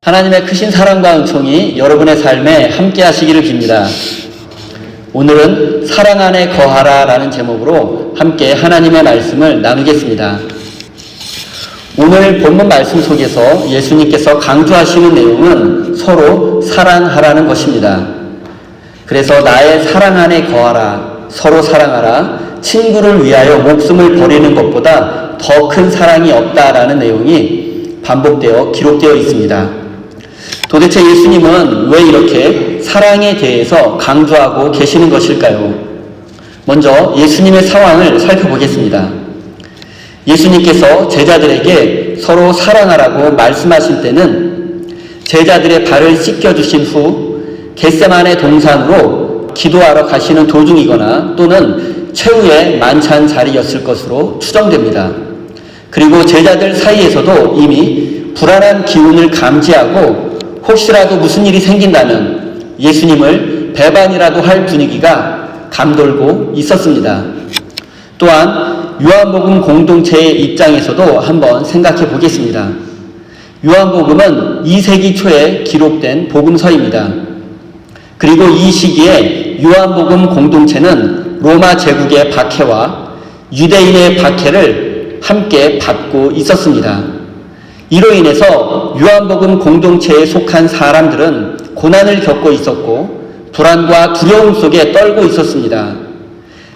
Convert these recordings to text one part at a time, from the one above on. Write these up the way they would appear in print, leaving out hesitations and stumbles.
하나님의 크신 사랑과 은총이 여러분의 삶에 함께 하시기를 빕니다. 오늘은 사랑 안에 거하라 라는 제목으로 함께 하나님의 말씀을 나누겠습니다. 오늘 본문 말씀 속에서 예수님께서 강조하시는 내용은 서로 사랑하라는 것입니다. 그래서 나의 사랑 안에 거하라, 서로 사랑하라, 친구를 위하여 목숨을 버리는 것보다 더 큰 사랑이 없다라는 내용이 반복되어 기록되어 있습니다. 도대체 예수님은 왜 이렇게 사랑에 대해서 강조하고 계시는 것일까요? 먼저 예수님의 상황을 살펴보겠습니다. 예수님께서 제자들에게 서로 사랑하라고 말씀하실 때는 제자들의 발을 씻겨주신 후 겟세마네 동산으로 기도하러 가시는 도중이거나 또는 최후의 만찬 자리였을 것으로 추정됩니다. 그리고 제자들 사이에서도 이미 불안한 기운을 감지하고 혹시라도 무슨 일이 생긴다면 예수님을 배반이라도 할 분위기가 감돌고 있었습니다. 또한 요한복음 공동체의 입장에서도 한번 생각해 보겠습니다. 요한복음은 2세기 초에 기록된 복음서입니다. 그리고 이 시기에 요한복음 공동체는 로마 제국의 박해와 유대인의 박해를 함께 받고 있었습니다. 이로 인해서 요한복음 공동체에 속한 사람들은 고난을 겪고 있었고 불안과 두려움 속에 떨고 있었습니다.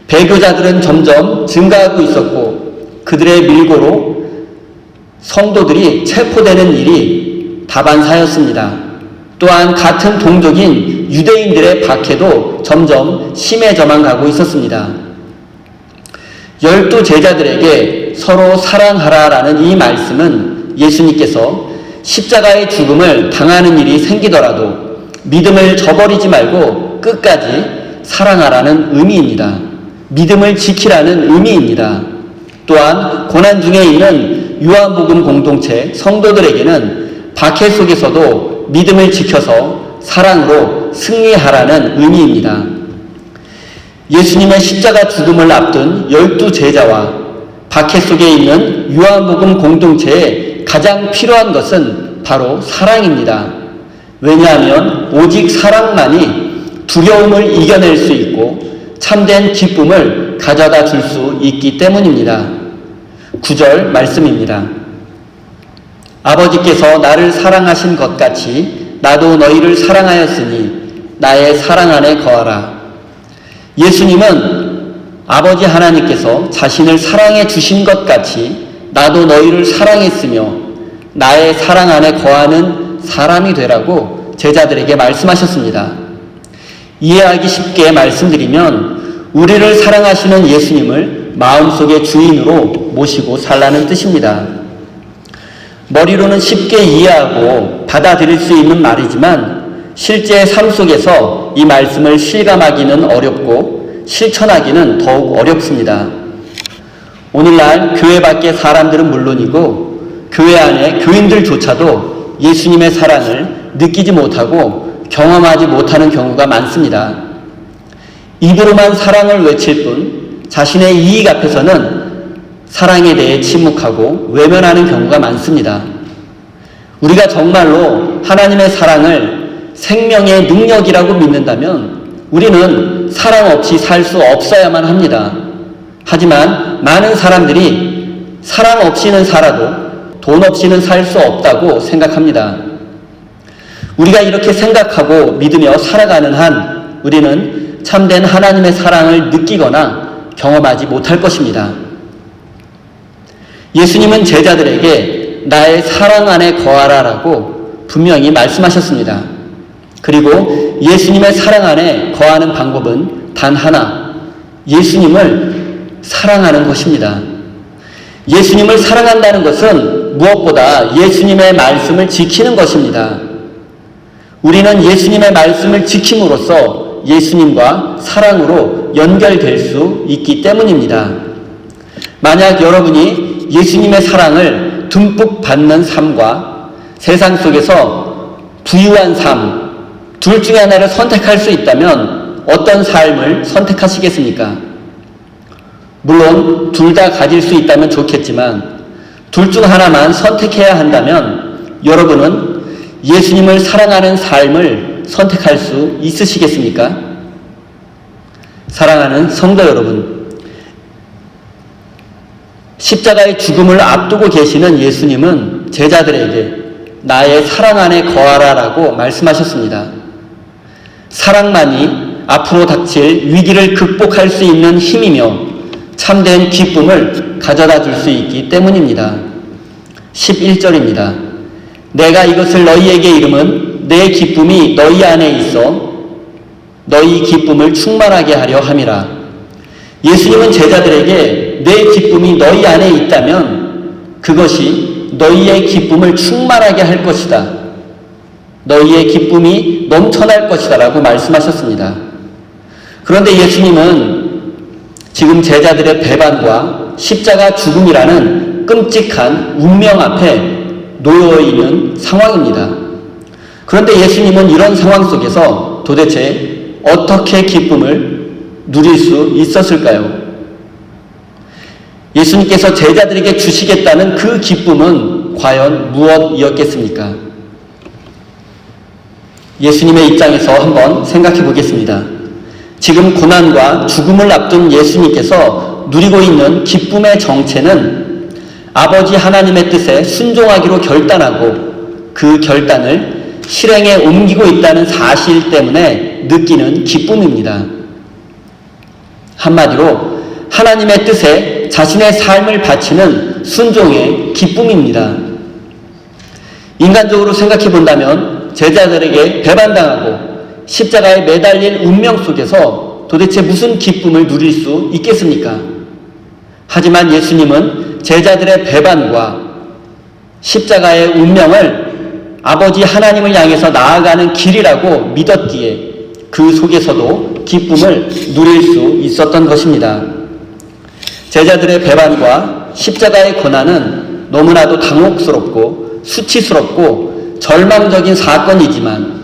배교자들은 점점 증가하고 있었고 그들의 밀고로 성도들이 체포되는 일이 다반사였습니다. 또한 같은 동족인 유대인들의 박해도 점점 심해져만 가고 있었습니다. 12 제자들에게 서로 사랑하라라는 이 말씀은 예수님께서 십자가의 죽음을 당하는 일이 생기더라도 믿음을 저버리지 말고 끝까지 사랑하라는 의미입니다. 믿음을 지키라는 의미입니다. 또한 고난 중에 있는 요한복음 공동체 성도들에게는 박해 속에서도 믿음을 지켜서 사랑으로 승리하라는 의미입니다. 예수님의 십자가 죽음을 앞둔 12 제자와 박해 속에 있는 요한복음 공동체에 가장 필요한 것은 바로 사랑입니다. 왜냐하면 오직 사랑만이 두려움을 이겨낼 수 있고 참된 기쁨을 가져다 줄 수 있기 때문입니다. 9절 말씀입니다. 아버지께서 나를 사랑하신 것 같이 나도 너희를 사랑하였으니 나의 사랑 안에 거하라. 예수님은 아버지 하나님께서 자신을 사랑해 주신 것 같이 나도 너희를 사랑했으며 나의 사랑 안에 거하는 사람이 되라고 제자들에게 말씀하셨습니다. 이해하기 쉽게 말씀드리면 우리를 사랑하시는 예수님을 마음속의 주인으로 모시고 살라는 뜻입니다. 머리로는 쉽게 이해하고 받아들일 수 있는 말이지만 실제 삶 속에서 이 말씀을 실감하기는 어렵고 실천하기는 더욱 어렵습니다. 오늘날 교회 밖의 사람들은 물론이고 교회 안의 교인들조차도 예수님의 사랑을 느끼지 못하고 경험하지 못하는 경우가 많습니다. 입으로만 사랑을 외칠 뿐 자신의 이익 앞에서는 사랑에 대해 침묵하고 외면하는 경우가 많습니다. 우리가 정말로 하나님의 사랑을 생명의 능력이라고 믿는다면 우리는 사랑 없이 살 수 없어야만 합니다. 하지만 많은 사람들이 사랑 없이는 살아도 돈 없이는 살 수 없다고 생각합니다. 우리가 이렇게 생각하고 믿으며 살아가는 한 우리는 참된 하나님의 사랑을 느끼거나 경험하지 못할 것입니다. 예수님은 제자들에게 나의 사랑 안에 거하라라고 분명히 말씀하셨습니다. 그리고 예수님의 사랑 안에 거하는 방법은 단 하나, 예수님을 사랑하는 것입니다. 예수님을 사랑한다는 것은 무엇보다 예수님의 말씀을 지키는 것입니다. 우리는 예수님의 말씀을 지킴으로써 예수님과 사랑으로 연결될 수 있기 때문입니다. 만약 여러분이 예수님의 사랑을 듬뿍 받는 삶과 세상 속에서 부유한 삶, 둘 중에 하나를 선택할 수 있다면 어떤 삶을 선택하시겠습니까? 물론 둘 다 가질 수 있다면 좋겠지만 둘 중 하나만 선택해야 한다면 여러분은 예수님을 사랑하는 삶을 선택할 수 있으시겠습니까? 사랑하는 성도 여러분, 십자가의 죽음을 앞두고 계시는 예수님은 제자들에게 나의 사랑 안에 거하라라고 말씀하셨습니다. 사랑만이 앞으로 닥칠 위기를 극복할 수 있는 힘이며 참된 기쁨을 가져다 줄 수 있기 때문입니다. 11절입니다. 내가 이것을 너희에게 이름은 내 기쁨이 너희 안에 있어 너희 기쁨을 충만하게 하려 함이라. 예수님은 제자들에게 내 기쁨이 너희 안에 있다면 그것이 너희의 기쁨을 충만하게 할 것이다. 너희의 기쁨이 넘쳐날 것이다 라고 말씀하셨습니다. 그런데 예수님은 지금 제자들의 배반과 십자가 죽음이라는 끔찍한 운명 앞에 놓여 있는 상황입니다. 그런데 예수님은 이런 상황 속에서 도대체 어떻게 기쁨을 누릴 수 있었을까요? 예수님께서 제자들에게 주시겠다는 그 기쁨은 과연 무엇이었겠습니까? 예수님의 입장에서 한번 생각해 보겠습니다. 지금 고난과 죽음을 앞둔 예수님께서 누리고 있는 기쁨의 정체는 아버지 하나님의 뜻에 순종하기로 결단하고 그 결단을 실행에 옮기고 있다는 사실 때문에 느끼는 기쁨입니다. 한마디로 하나님의 뜻에 자신의 삶을 바치는 순종의 기쁨입니다. 인간적으로 생각해 본다면 제자들에게 배반당하고 십자가에 매달릴 운명 속에서 도대체 무슨 기쁨을 누릴 수 있겠습니까? 하지만 예수님은 제자들의 배반과 십자가의 운명을 아버지 하나님을 향해서 나아가는 길이라고 믿었기에 그 속에서도 기쁨을 누릴 수 있었던 것입니다. 제자들의 배반과 십자가의 고난은 너무나도 당혹스럽고 수치스럽고 절망적인 사건이지만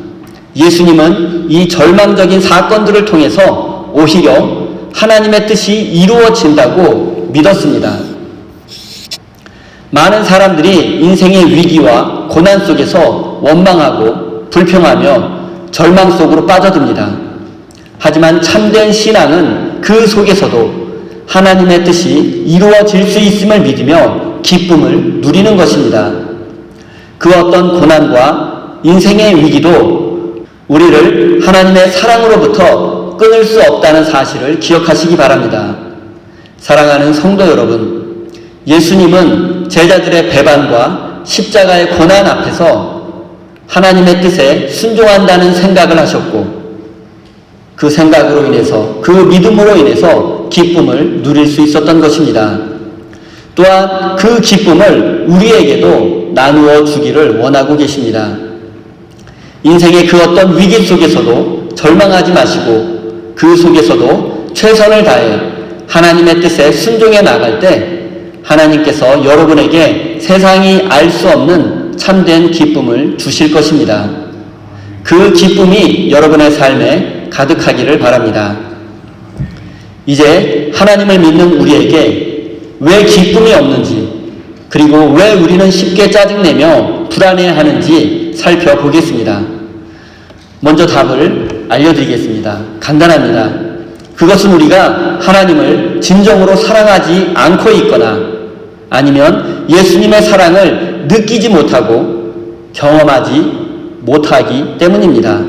예수님은 이 절망적인 사건들을 통해서 오히려 하나님의 뜻이 이루어진다고 믿었습니다. 많은 사람들이 인생의 위기와 고난 속에서 원망하고 불평하며 절망 속으로 빠져듭니다. 하지만 참된 신앙은 그 속에서도 하나님의 뜻이 이루어질 수 있음을 믿으며 기쁨을 누리는 것입니다. 그 어떤 고난과 인생의 위기도 우리를 하나님의 사랑으로부터 끊을 수 없다는 사실을 기억하시기 바랍니다. 사랑하는 성도 여러분, 예수님은 제자들의 배반과 십자가의 고난 앞에서 하나님의 뜻에 순종한다는 생각을 하셨고 그 생각으로 인해서 그 믿음으로 인해서 기쁨을 누릴 수 있었던 것입니다. 또한 그 기쁨을 우리에게도 나누어 주기를 원하고 계십니다. 인생의 그 어떤 위기 속에서도 절망하지 마시고 그 속에서도 최선을 다해 하나님의 뜻에 순종해 나갈 때 하나님께서 여러분에게 세상이 알 수 없는 참된 기쁨을 주실 것입니다. 그 기쁨이 여러분의 삶에 가득하기를 바랍니다. 이제 하나님을 믿는 우리에게 왜 기쁨이 없는지 그리고 왜 우리는 쉽게 짜증내며 불안해하는지 살펴보겠습니다. 먼저 답을 알려드리겠습니다. 간단합니다. 그것은 우리가 하나님을 진정으로 사랑하지 않고 있거나 아니면 예수님의 사랑을 느끼지 못하고 경험하지 못하기 때문입니다.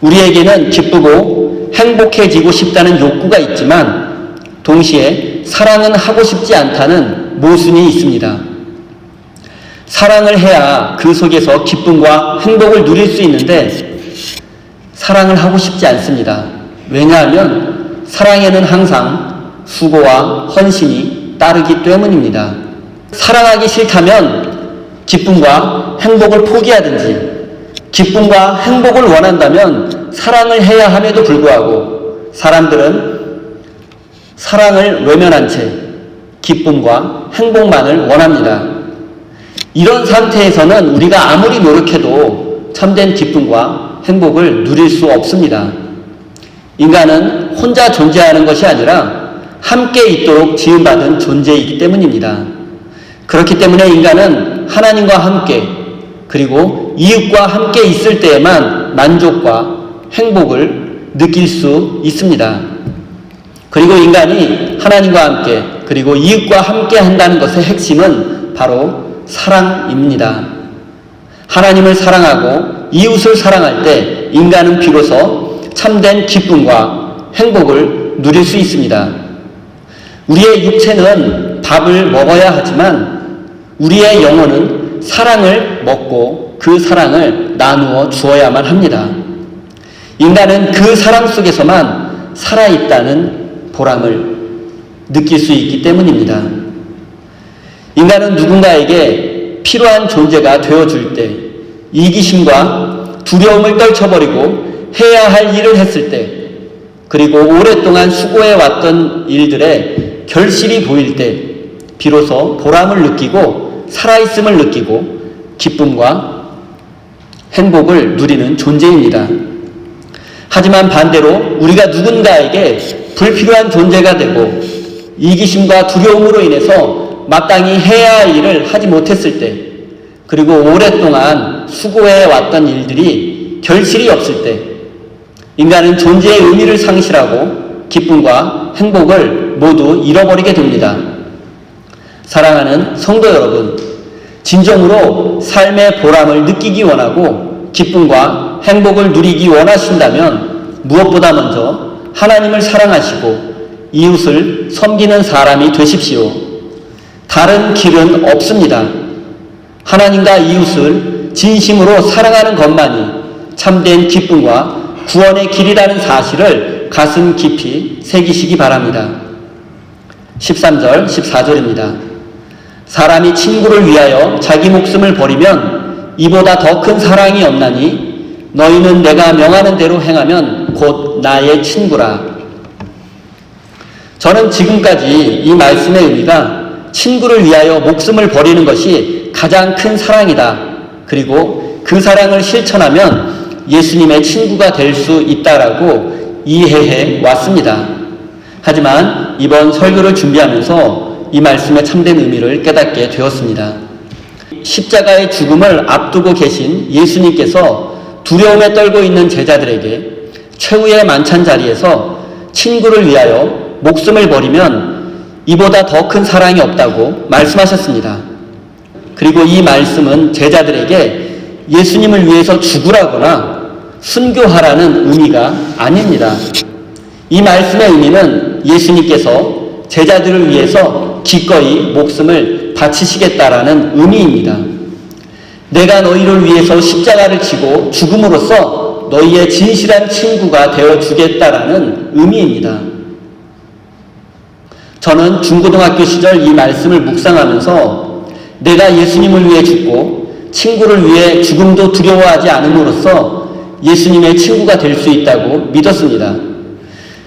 우리에게는 기쁘고 행복해지고 싶다는 욕구가 있지만 동시에 사랑은 하고 싶지 않다는 모순이 있습니다. 사랑을 해야 그 속에서 기쁨과 행복을 누릴 수 있는데 사랑을 하고 싶지 않습니다. 왜냐하면 사랑에는 항상 수고와 헌신이 따르기 때문입니다. 사랑하기 싫다면 기쁨과 행복을 포기하든지 기쁨과 행복을 원한다면 사랑을 해야 함에도 불구하고 사람들은 사랑을 외면한 채 기쁨과 행복만을 원합니다. 이런 상태에서는 우리가 아무리 노력해도 참된 기쁨과 행복을 누릴 수 없습니다. 인간은 혼자 존재하는 것이 아니라 함께 있도록 지음받은 존재이기 때문입니다. 그렇기 때문에 인간은 하나님과 함께 그리고 이웃과 함께 있을 때에만 만족과 행복을 느낄 수 있습니다. 그리고 인간이 하나님과 함께 그리고 이웃과 함께 한다는 것의 핵심은 바로 사랑입니다. 하나님을 사랑하고 이웃을 사랑할 때 인간은 비로소 참된 기쁨과 행복을 누릴 수 있습니다. 우리의 육체는 밥을 먹어야 하지만 우리의 영혼은 사랑을 먹고 그 사랑을 나누어 주어야만 합니다. 인간은 그 사랑 속에서만 살아있다는 보람을 느낄 수 있기 때문입니다. 인간은 누군가에게 필요한 존재가 되어줄 때, 이기심과 두려움을 떨쳐버리고 해야 할 일을 했을 때, 그리고 오랫동안 수고해왔던 일들의 결실이 보일 때 비로소 보람을 느끼고 살아있음을 느끼고 기쁨과 행복을 누리는 존재입니다. 하지만 반대로 우리가 누군가에게 불필요한 존재가 되고 이기심과 두려움으로 인해서 마땅히 해야 할 일을 하지 못했을 때, 그리고 오랫동안 수고해왔던 일들이 결실이 없을 때 인간은 존재의 의미를 상실하고 기쁨과 행복을 모두 잃어버리게 됩니다. 사랑하는 성도 여러분, 진정으로 삶의 보람을 느끼기 원하고 기쁨과 행복을 누리기 원하신다면 무엇보다 먼저 하나님을 사랑하시고 이웃을 섬기는 사람이 되십시오. 다른 길은 없습니다. 하나님과 이웃을 진심으로 사랑하는 것만이 참된 기쁨과 구원의 길이라는 사실을 가슴 깊이 새기시기 바랍니다. 13절, 14절입니다. 사람이 친구를 위하여 자기 목숨을 버리면 이보다 더 큰 사랑이 없나니 너희는 내가 명하는 대로 행하면 곧 나의 친구라. 저는 지금까지 이 말씀의 의미가 친구를 위하여 목숨을 버리는 것이 가장 큰 사랑이다. 그리고 그 사랑을 실천하면 예수님의 친구가 될 수 있다라고 이해해 왔습니다. 하지만 이번 설교를 준비하면서 이 말씀의 참된 의미를 깨닫게 되었습니다. 십자가의 죽음을 앞두고 계신 예수님께서 두려움에 떨고 있는 제자들에게 최후의 만찬 자리에서 친구를 위하여 목숨을 버리면 이보다 더 큰 사랑이 없다고 말씀하셨습니다. 그리고 이 말씀은 제자들에게 예수님을 위해서 죽으라거나 순교하라는 의미가 아닙니다. 이 말씀의 의미는 예수님께서 제자들을 위해서 기꺼이 목숨을 바치시겠다라는 의미입니다. 내가 너희를 위해서 십자가를 지고 죽음으로써 너희의 진실한 친구가 되어주겠다라는 의미입니다. 저는 중고등학교 시절 이 말씀을 묵상하면서 내가 예수님을 위해 죽고 친구를 위해 죽음도 두려워하지 않음으로써 예수님의 친구가 될 수 있다고 믿었습니다.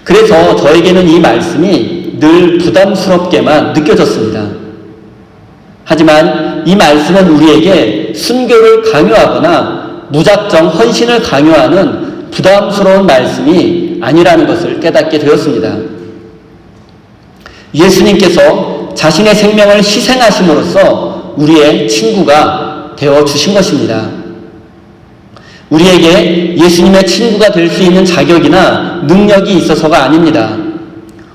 그래서 저에게는 이 말씀이 늘 부담스럽게만 느껴졌습니다. 하지만 이 말씀은 우리에게 순교를 강요하거나 무작정 헌신을 강요하는 부담스러운 말씀이 아니라는 것을 깨닫게 되었습니다. 예수님께서 자신의 생명을 희생하심으로써 우리의 친구가 되어주신 것입니다. 우리에게 예수님의 친구가 될 수 있는 자격이나 능력이 있어서가 아닙니다.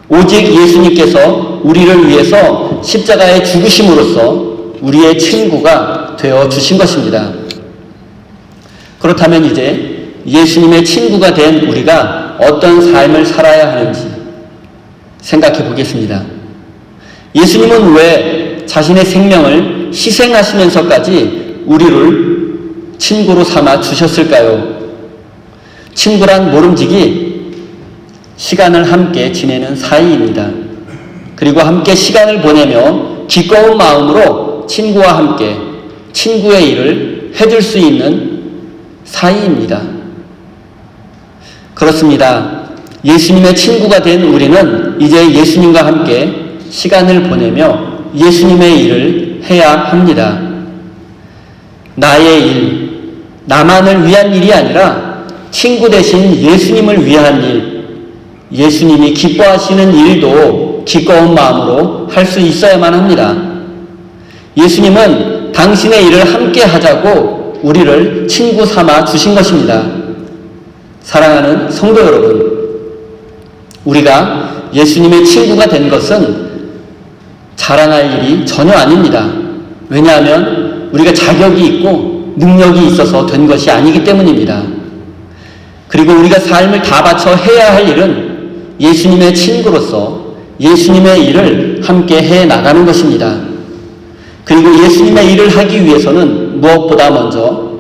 오직 예수님께서 우리를 위해서 십자가에 죽으심으로써 우리의 친구가 되어주신 것입니다. 그렇다면 이제 예수님의 친구가 된 우리가 어떤 삶을 살아야 하는지 생각해 보겠습니다. 예수님은 왜 자신의 생명을 희생하시면서까지 우리를 친구로 삼아 주셨을까요? 친구란 모름지기 시간을 함께 지내는 사이입니다. 그리고 함께 시간을 보내며 기꺼운 마음으로 친구와 함께 친구의 일을 해줄 수 있는 사이입니다. 그렇습니다. 예수님의 친구가 된 우리는 이제 예수님과 함께 시간을 보내며 예수님의 일을 해야 합니다. 나의 일, 나만을 위한 일이 아니라 친구 대신 예수님을 위한 일, 예수님이 기뻐하시는 일도 기꺼운 마음으로 할 수 있어야만 합니다. 예수님은 당신의 일을 함께 하자고 우리를 친구 삼아 주신 것입니다. 사랑하는 성도 여러분, 우리가 예수님의 친구가 된 것은 자랑할 일이 전혀 아닙니다. 왜냐하면 우리가 자격이 있고 능력이 있어서 된 것이 아니기 때문입니다. 그리고 우리가 삶을 다 바쳐 해야 할 일은 예수님의 친구로서 예수님의 일을 함께 해 나가는 것입니다. 그리고 예수님의 일을 하기 위해서는 무엇보다 먼저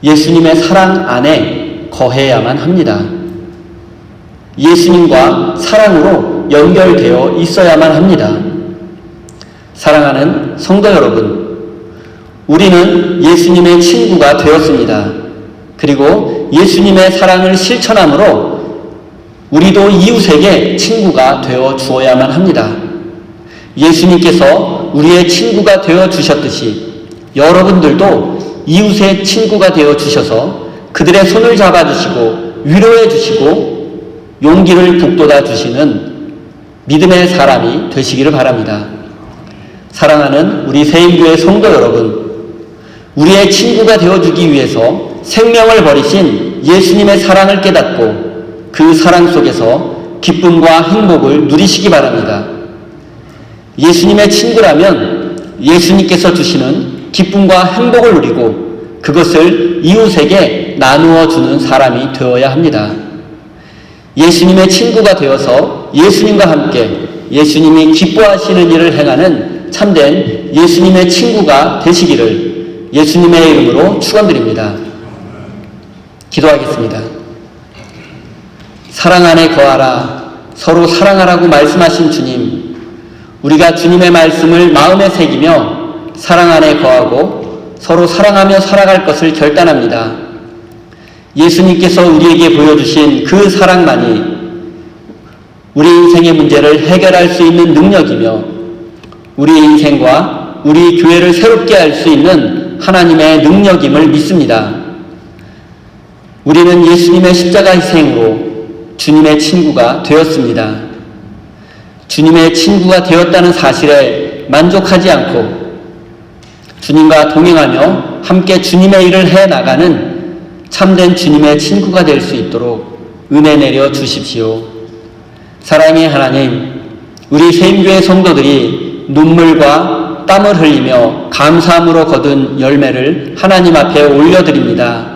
예수님의 사랑 안에 거해야만 합니다. 예수님과 사랑으로 연결되어 있어야만 합니다. 사랑하는 성도 여러분, 우리는 예수님의 친구가 되었습니다. 그리고 예수님의 사랑을 실천함으로 우리도 이웃에게 친구가 되어 주어야만 합니다. 예수님께서 우리의 친구가 되어 주셨듯이 여러분들도 이웃의 친구가 되어 주셔서 그들의 손을 잡아 주시고 위로해 주시고 용기를 북돋아 주시는 믿음의 사람이 되시기를 바랍니다. 사랑하는 우리 새인교회 성도 여러분, 우리의 친구가 되어주기 위해서 생명을 버리신 예수님의 사랑을 깨닫고 그 사랑 속에서 기쁨과 행복을 누리시기 바랍니다. 예수님의 친구라면 예수님께서 주시는 기쁨과 행복을 누리고 그것을 이웃에게 나누어 주는 사람이 되어야 합니다. 예수님의 친구가 되어서 예수님과 함께 예수님이 기뻐하시는 일을 행하는 참된 예수님의 친구가 되시기를 예수님의 이름으로 축원드립니다. 기도하겠습니다. 사랑 안에 거하라, 서로 사랑하라고 말씀하신 주님, 우리가 주님의 말씀을 마음에 새기며 사랑 안에 거하고 서로 사랑하며 살아갈 것을 결단합니다. 예수님께서 우리에게 보여주신 그 사랑만이 우리 인생의 문제를 해결할 수 있는 능력이며 우리 인생과 우리 교회를 새롭게 할 수 있는 하나님의 능력임을 믿습니다. 우리는 예수님의 십자가 희생으로 주님의 친구가 되었습니다. 주님의 친구가 되었다는 사실에 만족하지 않고 주님과 동행하며 함께 주님의 일을 해나가는 참된 주님의 친구가 될 수 있도록 은혜 내려 주십시오. 사랑의 하나님, 우리 새임교회 성도들이 눈물과 땀을 흘리며 감사함으로 거둔 열매를 하나님 앞에 올려드립니다.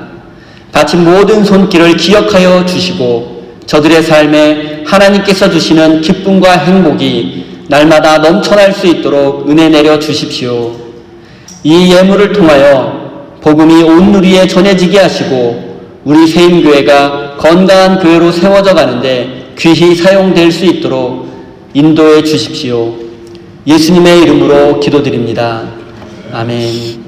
바친 모든 손길을 기억하여 주시고 저들의 삶에 하나님께서 주시는 기쁨과 행복이 날마다 넘쳐날 수 있도록 은혜 내려 주십시오. 이 예물을 통하여 복음이 온 누리에 전해지게 하시고 우리 새임교회가 건강한 교회로 세워져 가는데 귀히 사용될 수 있도록 인도해 주십시오. 예수님의 이름으로 기도드립니다. 아멘.